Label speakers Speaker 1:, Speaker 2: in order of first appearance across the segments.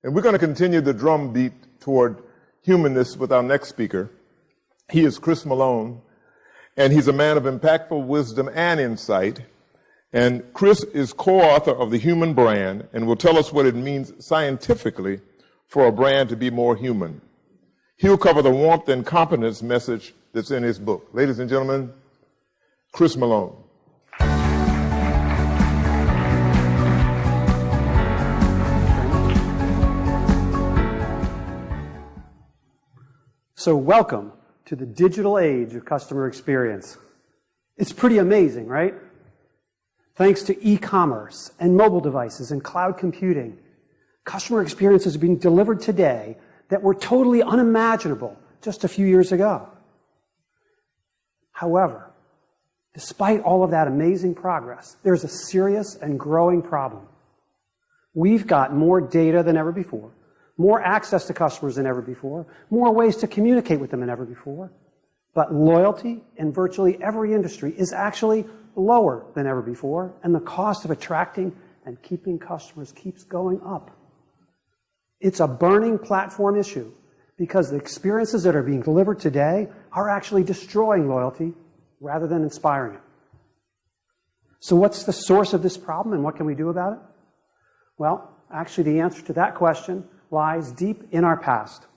Speaker 1: And we're going to continue the drumbeat toward humanness with our next speaker. He is Chris Malone, and he's a man of impactful wisdom and insight. And Chris is co-author of The Human Brand and will tell us what it means scientifically for a brand to be more human. He'll cover the warmth and competence message that's in his book. Ladies and gentlemen, Chris Malone.
Speaker 2: So welcome to the digital age of customer experience. It's pretty amazing, right? Thanks to e-commerce and mobile devices and cloud computing, customer experiences are being delivered today that were totally unimaginable just a few years ago. However, despite all of that amazing progress, there's a serious and growing problem. We've got more data than ever before, more access to customers than ever before, more ways to communicate with them than ever before. But loyalty in virtually every industry is actually lower than ever before, and the cost of attracting and keeping customers keeps going up. It's a burning platform issue because the experiences that are being delivered today are actually destroying loyalty rather than inspiring it. So what's the source of this problem and what can we do about it? Well, actually the answer to that question lies deep in our past,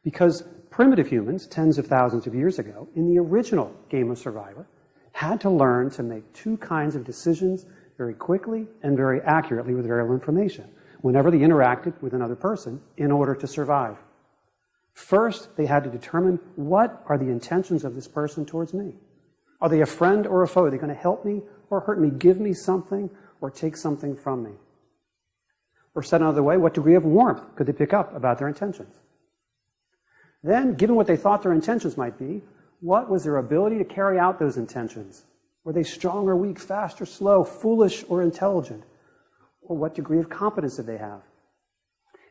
Speaker 2: because primitive humans, tens of thousands of years ago, in the original game of Survivor, had to learn to make two kinds of decisions very quickly and very accurately with very little information whenever they interacted with another person in order to survive. First, they had to determine what are the intentions of this person towards me. Are they a friend or a foe? Are they going to help me or hurt me, give me something or take something from me? Or said another way, what degree of warmth could they pick up about their intentions? Then, given what they thought their intentions might be, what was their ability to carry out those intentions? Were they strong or weak, fast or slow, foolish or intelligent? Or what degree of competence did they have?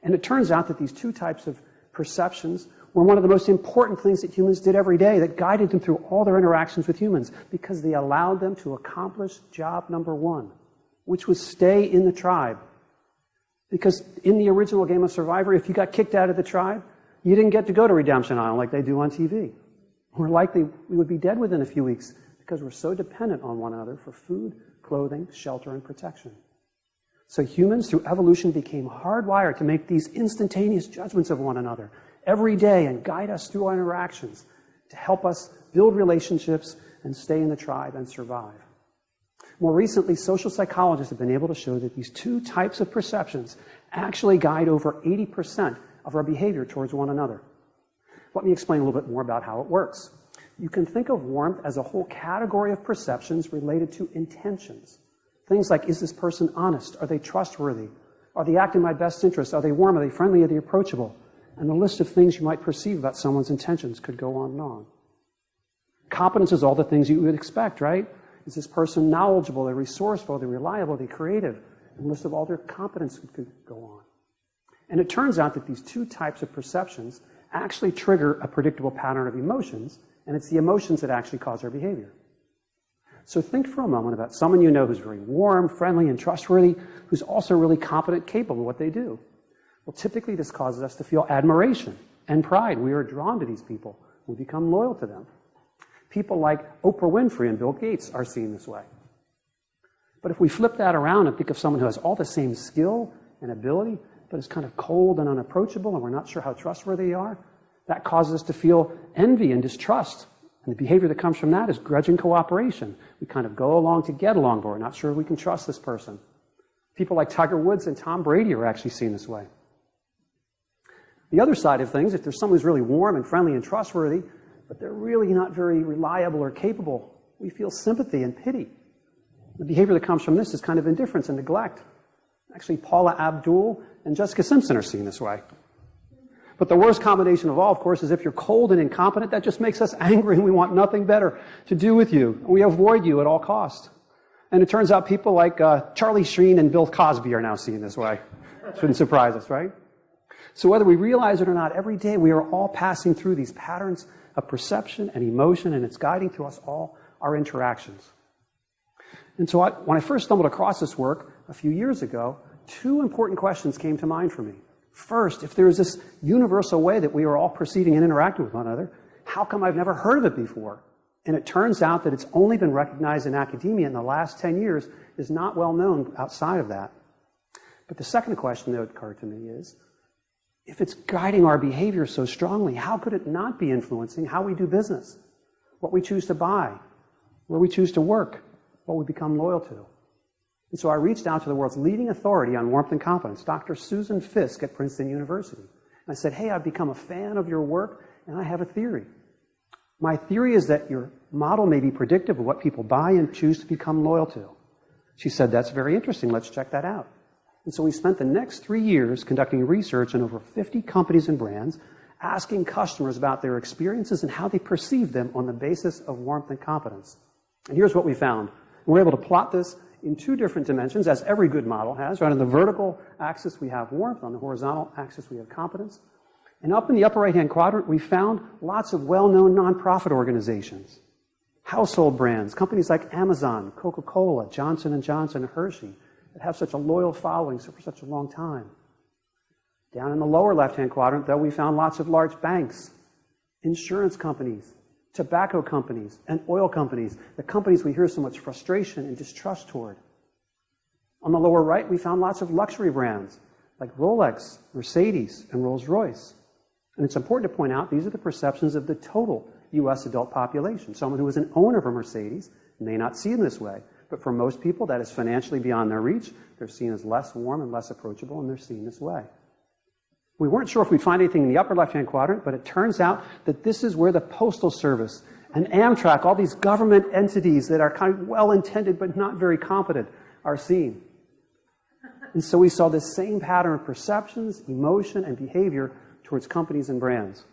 Speaker 2: And it turns out that these two types of perceptions were one of the most important things that humans did every day that guided them through all their interactions with humans because they allowed them to accomplish job number one, which was stay in the tribe. Because in the original game of Survivor, if you got kicked out of the tribe, you didn't get to go to Redemption Island like they do on TV. More likely, we would be dead within a few weeks because we're so dependent on one another for food, clothing, shelter, and protection. So humans, through evolution, became hardwired to make these instantaneous judgments of one another every day and guide us through our interactions to help us build relationships and stay in the tribe and survive. More recently, social psychologists have been able to show that these two types of perceptions actually guide over 80% of our behavior towards one another. Let me explain a little bit more about how it works. You can think of warmth as a whole category of perceptions related to intentions. Things like, is this person honest? Are they trustworthy? Are they acting in my best interest? Are they warm? Are they friendly? Are they approachable? And the list of things you might perceive about someone's intentions could go on and on. Competence is all the things you would expect, right? Is this person knowledgeable? They're resourceful? They're reliable? They're creative? And a list of all their competence could go on. And it turns out that these two types of perceptions actually trigger a predictable pattern of emotions, and it's the emotions that actually cause our behavior. So think for a moment about someone you know who's very warm, friendly, and trustworthy, who's also really competent, capable of what they do. Well, typically this causes us to feel admiration and pride. We are drawn to these people. We become loyal to them. People like Oprah Winfrey and Bill Gates are seen this way. But if we flip that around and think of someone who has all the same skill and ability, but is kind of cold and unapproachable, and we're not sure how trustworthy they are, that causes us to feel envy and distrust. And the behavior that comes from that is grudging cooperation. We kind of go along to get along, but we're not sure we can trust this person. People like Tiger Woods and Tom Brady are actually seen this way. The other side of things, if there's someone who's really warm and friendly and trustworthy, but they're really not very reliable or capable, we feel sympathy and pity. The behavior that comes from this is kind of indifference and neglect. Actually, Paula Abdul and Jessica Simpson are seen this way. But the worst combination of all, of course, is if you're cold and incompetent, that just makes us angry and we want nothing better to do with you. We avoid you at all costs. And it turns out people like Charlie Sheen and Bill Cosby are now seen this way. Shouldn't surprise us, right? So whether we realize it or not, every day we are all passing through these patterns of perception and emotion, and it's guiding through us all our interactions. And so when I first stumbled across this work a few years ago, two important questions came to mind for me. First, if there is this universal way that we are all perceiving and interacting with one another, how come I've never heard of it before? And it turns out that it's only been recognized in academia in the last 10 years, is not well known outside of that. But the second question that occurred to me is, if it's guiding our behavior so strongly, how could it not be influencing how we do business, what we choose to buy, where we choose to work, what we become loyal to? And so I reached out to the world's leading authority on warmth and competence, Dr. Susan Fisk at Princeton University. And I said, hey, I've become a fan of your work, and I have a theory. My theory is that your model may be predictive of what people buy and choose to become loyal to. She said, that's very interesting. Let's check that out. And so we spent the next 3 years conducting research on over 50 companies and brands, asking customers about their experiences and how they perceive them on the basis of warmth and competence. And here's what we found. We're able to plot this in 2 different dimensions, as every good model has. Right on the vertical axis, we have warmth. On the horizontal axis, we have competence. And up in the upper right-hand quadrant, we found lots of well-known nonprofit organizations, household brands, companies like Amazon, Coca-Cola, Johnson & Johnson, and Hershey, that have such a loyal following for such a long time. Down in the lower left-hand quadrant, though, we found lots of large banks, insurance companies, tobacco companies, and oil companies, the companies we hear so much frustration and distrust toward. On the lower right, we found lots of luxury brands like Rolex, Mercedes, and Rolls-Royce. And it's important to point out these are the perceptions of the total U.S. adult population. Someone who is an owner of a Mercedes may not see them this way, but for most people that is financially beyond their reach. They're seen as less warm and less approachable, and they're seen this way. We weren't sure if we'd find anything in the upper left-hand quadrant, but it turns out that this is where the Postal Service and Amtrak, all these government entities that are kind of well-intended but not very competent, are seen. And so we saw this same pattern of perceptions, emotion, and behavior towards companies and brands.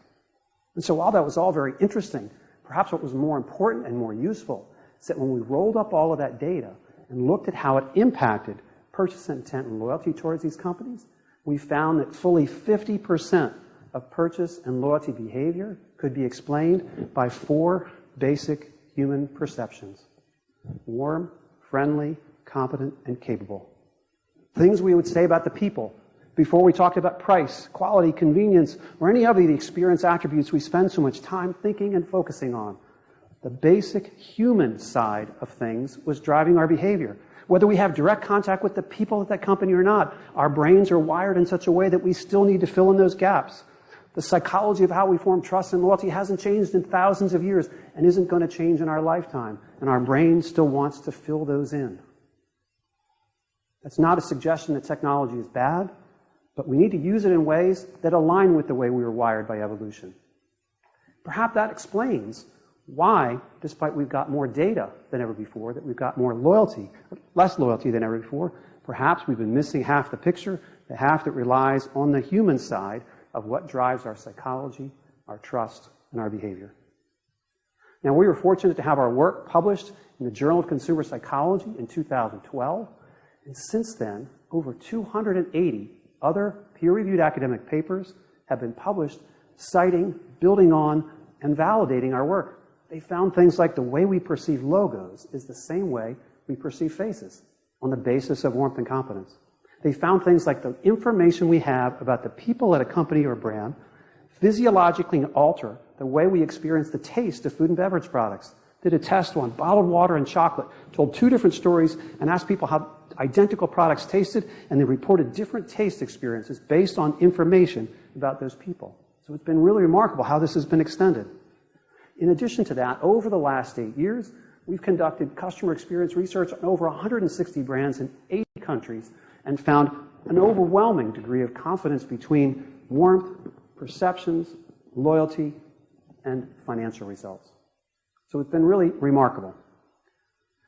Speaker 2: And so while that was all very interesting, perhaps what was more important and more useful is that when we rolled up all of that data and looked at how it impacted purchase intent and loyalty towards these companies, we found that fully 50% of purchase and loyalty behavior could be explained by 4 basic human perceptions: warm, friendly, competent, and capable. Things we would say about the people before we talked about price, quality, convenience, or any of the experience attributes we spend so much time thinking and focusing on. The basic human side of things was driving our behavior. Whether we have direct contact with the people at that company or not, our brains are wired in such a way that we still need to fill in those gaps. The psychology of how we form trust and loyalty hasn't changed in thousands of years and isn't going to change in our lifetime, and our brain still wants to fill those in. That's not a suggestion that technology is bad, but we need to use it in ways that align with the way we were wired by evolution. Perhaps that explains why, despite we've got more data than ever before, that we've got more loyalty, less loyalty than ever before, perhaps we've been missing half the picture, the half that relies on the human side of what drives our psychology, our trust, and our behavior. Now, we were fortunate to have our work published in the Journal of Consumer Psychology in 2012, and since then, over 280 other peer-reviewed academic papers have been published citing, building on, and validating our work. They found things like the way we perceive logos is the same way we perceive faces, on the basis of warmth and competence. They found things like the information we have about the people at a company or brand physiologically alter the way we experience the taste of food and beverage products. Did a test on bottled water and chocolate, told 2 different stories, and asked people how identical products tasted, and they reported different taste experiences based on information about those people. So it's been really remarkable how this has been extended. In addition to that, over the last 8 years, we've conducted customer experience research on over 160 brands in 80 countries and found an overwhelming degree of confidence between warmth, perceptions, loyalty, and financial results. So it's been really remarkable.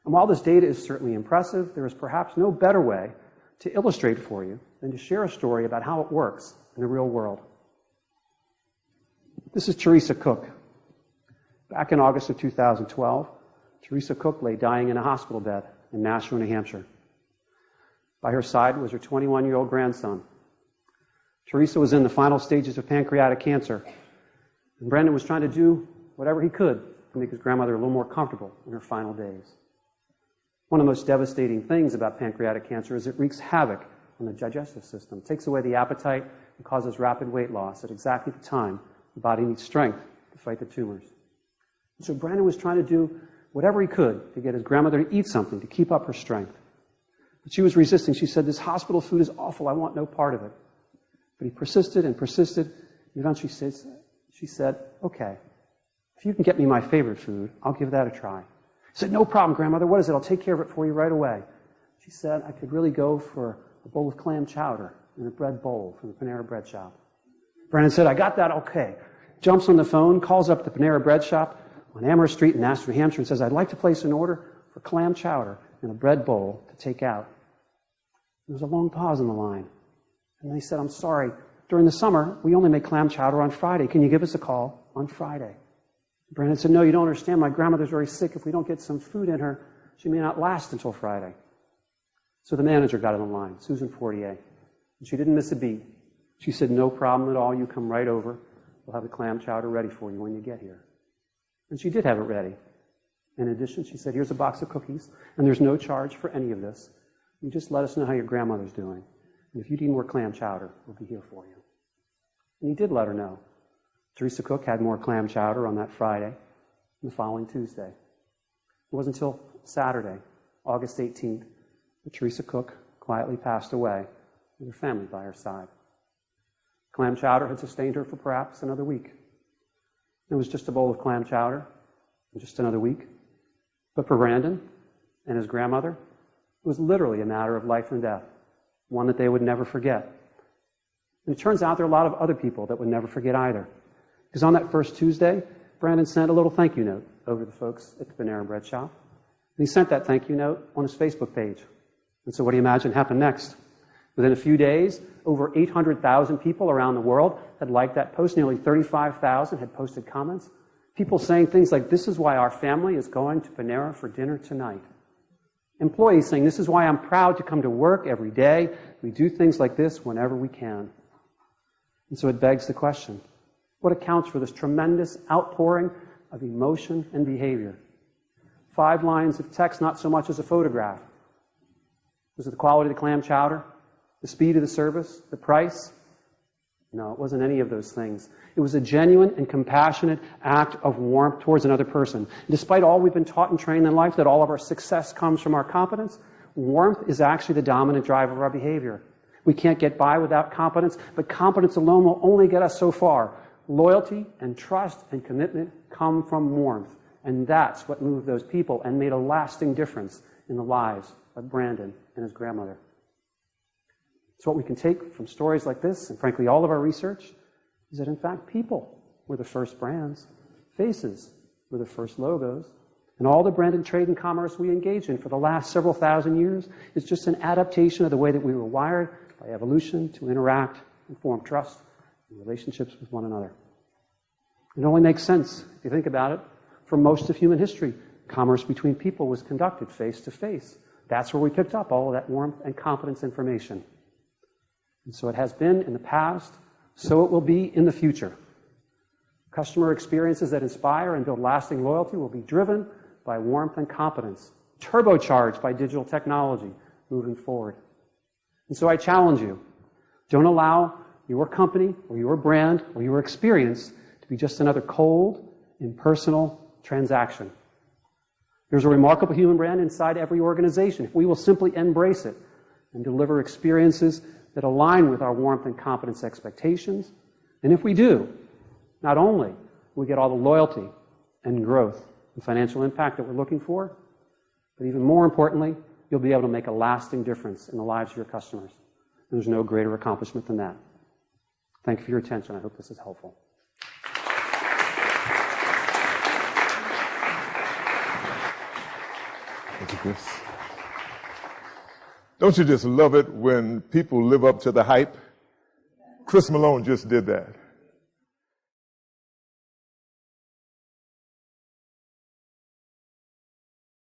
Speaker 2: And while this data is certainly impressive, there is perhaps no better way to illustrate for you than to share a story about how it works in the real world. This is Teresa Cook. Back in August of 2012, Teresa Cook lay dying in a hospital bed in Nashua, New Hampshire. By her side was her 21-year-old grandson. Teresa was in the final stages of pancreatic cancer, and Brendan was trying to do whatever he could to make his grandmother a little more comfortable in her final days. One of the most devastating things about pancreatic cancer is it wreaks havoc on the digestive system. It takes away the appetite, and causes rapid weight loss at exactly the time the body needs strength to fight the tumors. So Brandon was trying to do whatever he could to get his grandmother to eat something to keep up her strength. But she was resisting. She said, "This hospital food is awful. I want no part of it." But he persisted and persisted. And eventually she said, "Okay, if you can get me my favorite food, I'll give that a try." He said, "No problem, grandmother. What is it? I'll take care of it for you right away." She said, "I could really go for a bowl of clam chowder and a bread bowl from the Panera Bread shop." Brandon said, "I got that, okay." Jumps on the phone, calls up the Panera Bread shop on Amherst Street in Nashville, New Hampshire, and says, "I'd like to place an order for clam chowder and a bread bowl to take out." There was a long pause on the line. And they said, "I'm sorry, during the summer, we only make clam chowder on Friday. Can you give us a call on Friday?" Brandon said, "No, you don't understand. My grandmother's very sick. If we don't get some food in her, she may not last until Friday." So the manager got on the line, Susan Fortier. And she didn't miss a beat. She said, "No problem at all. You come right over. We'll have the clam chowder ready for you when you get here." And she did have it ready. In addition, she said, "Here's a box of cookies, and there's no charge for any of this. You just let us know how your grandmother's doing. And if you need more clam chowder, we'll be here for you." And he did let her know. Teresa Cook had more clam chowder on that Friday and the following Tuesday. It wasn't until Saturday, August 18th, that Teresa Cook quietly passed away with her family by her side. Clam chowder had sustained her for perhaps another week. It was just a bowl of clam chowder and just another week. But for Brandon and his grandmother, it was literally a matter of life and death, one that they would never forget. And it turns out there are a lot of other people that would never forget either. Because on that first Tuesday, Brandon sent a little thank you note over to the folks at the Panera Bread shop. And he sent that thank you note on his Facebook page. And so what do you imagine happened next? Within a few days, over 800,000 people around the world had liked that post. Nearly 35,000 had posted comments. People saying things like, "This is why our family is going to Panera for dinner tonight." Employees saying, "This is why I'm proud to come to work every day. We do things like this whenever we can." And so it begs the question, what accounts for this tremendous outpouring of emotion and behavior? 5 lines of text, not so much as a photograph. Was it the quality of the clam chowder? The speed of the service? The price? No, it wasn't any of those things. It was a genuine and compassionate act of warmth towards another person. Despite all we've been taught and trained in life, that all of our success comes from our competence, warmth is actually the dominant driver of our behavior. We can't get by without competence, but competence alone will only get us so far. Loyalty and trust and commitment come from warmth. And that's what moved those people and made a lasting difference in the lives of Brandon and his grandmother. So what we can take from stories like this, and frankly all of our research, is that in fact people were the first brands, faces were the first logos, and all the branded trade and commerce we engage in for the last several thousand years is just an adaptation of the way that we were wired by evolution to interact and form trust and relationships with one another. It only makes sense, if you think about it. For most of human history, commerce between people was conducted face to face. That's where we picked up all of that warmth and competence information. And so it has been in the past, so it will be in the future. Customer experiences that inspire and build lasting loyalty will be driven by warmth and competence, turbocharged by digital technology moving forward. And so I challenge you, don't allow your company or your brand or your experience to be just another cold, impersonal transaction. There's a remarkable human brand inside every organization if we will simply embrace it and deliver experiences that align with our warmth and competence expectations. And if we do, not only will we get all the loyalty and growth and financial impact that we're looking for, but even more importantly, you'll be able to make a lasting difference in the lives of your customers. And there's no greater accomplishment than that. Thank you for your attention. I hope this is helpful.
Speaker 1: Thank you, Chris. Don't you just love it when people live up to the hype? Chris Malone just did that.